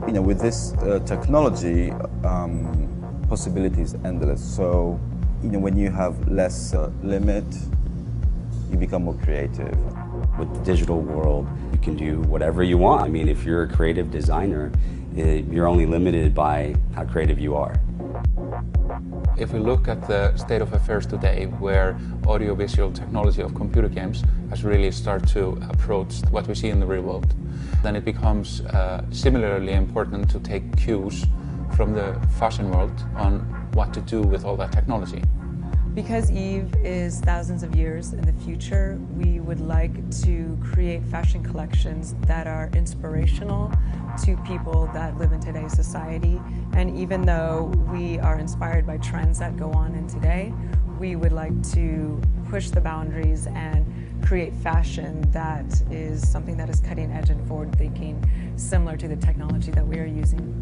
You know, with this technology, possibilities endless. So, you know, when you have less limit, you become more creative. With the digital world, you can do whatever you want. I mean, if you're a creative designer, you're only limited by how creative you are. If we look at the state of affairs today, where audiovisual technology of computer games has really started to approach what we see in the real world, then it becomes similarly important to take cues from the fashion world on what to do with all that technology. Because Eve is thousands of years in the future, we would like to create fashion collections that are inspirational to people that live in today's society. And even though we are inspired by trends that go on in today, we would like to push the boundaries and create fashion that is something that is cutting edge and forward thinking, similar to the technology that we are using.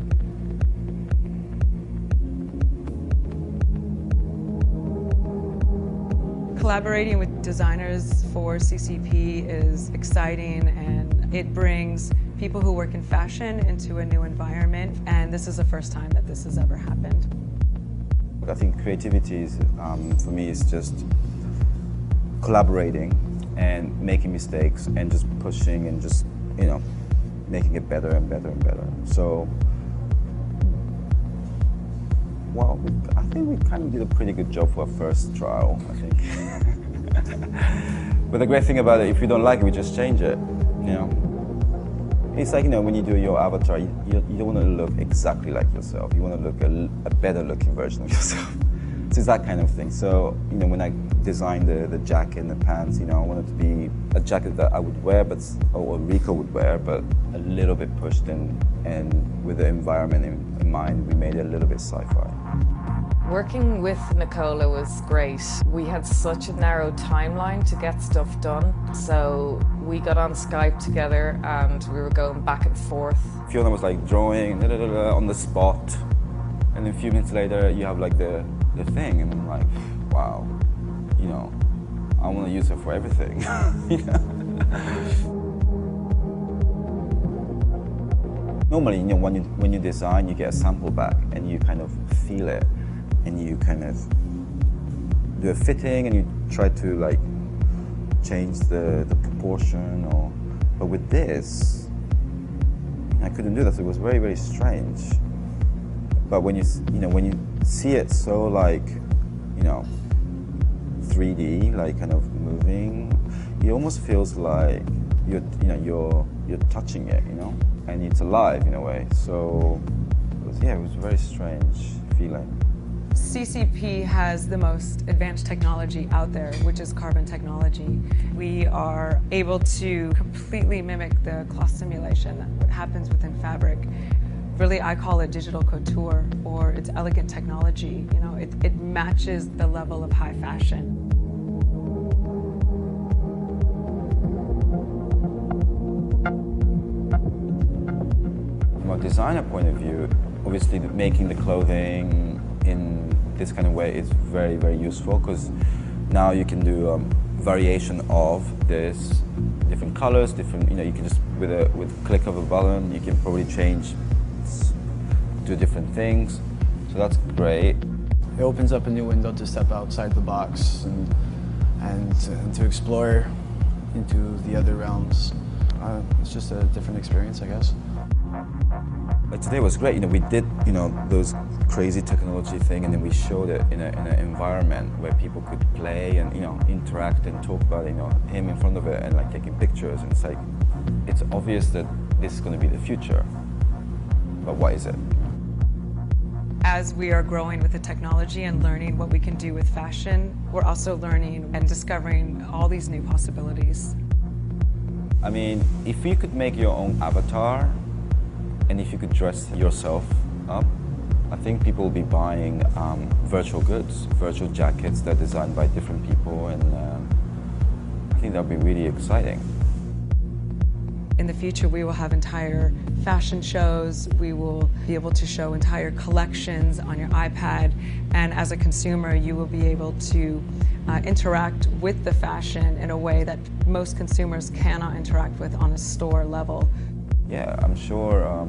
Collaborating with designers for CCP is exciting, and it brings people who work in fashion into a new environment, and this is the first time that this has ever happened. I think creativity is, for me, is just collaborating and making mistakes and just pushing and just, you know, making it better and better and better. So, well, I think we kind of did a pretty good job for our first trial, I think. But the great thing about it, if you don't like it, we just change it, you know. It's like, you know, when you do your avatar, you don't want to look exactly like yourself. You want to look a better looking version of yourself. So it's that kind of thing. So, you know, when I designed the jacket and the pants, you know, I wanted to be a jacket that I would wear, or Rico would wear, but a little bit pushed in, and with the environment in mind, we made it a little bit sci-fi. Working with Nicola was great. We had such a narrow timeline to get stuff done, so we got on Skype together and we were going back and forth. Fiona was like drawing on the spot, and then a few minutes later you have like the thing, and I'm like, wow, you know, I want to use her for everything. You know? Normally, you know, when you design, you get a sample back and you kind of feel it, and you kind of do a fitting and you try to like change the proportion, but with this, I couldn't do that. So it was very, very strange. But when you see it so like, you know, 3D, like kind of moving, it almost feels like you're touching it, you know, and it's alive in a way. So it was a very strange feeling. CCP has the most advanced technology out there, which is carbon technology. We are able to completely mimic the cloth simulation, what happens within fabric. Really, I call it digital couture, or it's elegant technology. You know, it matches the level of high fashion. From a designer point of view, obviously making the clothing in this kind of way is very, very useful, because now you can do variation of this, different colors, different, you know, you can just, with a click of a button, you can probably change, do different things. So that's great. It opens up a new window to step outside the box and to explore into the other realms. It's just a different experience, I guess. Like today was great. You know, we did, you know, those crazy technology thing, and then we showed it in an environment where people could play and, you know, interact and talk about, you know, him in front of it and like taking pictures. And it's like, it's obvious that this is going to be the future, but what is it? As we are growing with the technology and learning what we can do with fashion, we're also learning and discovering all these new possibilities. I mean, if you could make your own avatar, and if you could dress yourself up, I think people will be buying virtual goods, virtual jackets that are designed by different people, and I think that would be really exciting. In the future, we will have entire fashion shows. We will be able to show entire collections on your iPad, and as a consumer, you will be able to interact with the fashion in a way that most consumers cannot interact with on a store level. yeah, I'm sure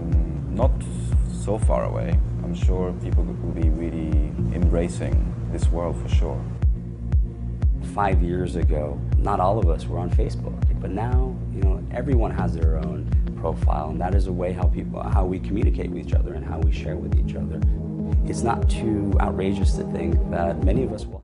not so far away. I'm sure people will be really embracing this world for sure. 5 years ago, not all of us were on Facebook, but now, you know, everyone has their own profile, and that is a way how we communicate with each other and how we share with each other. It's not too outrageous to think that many of us will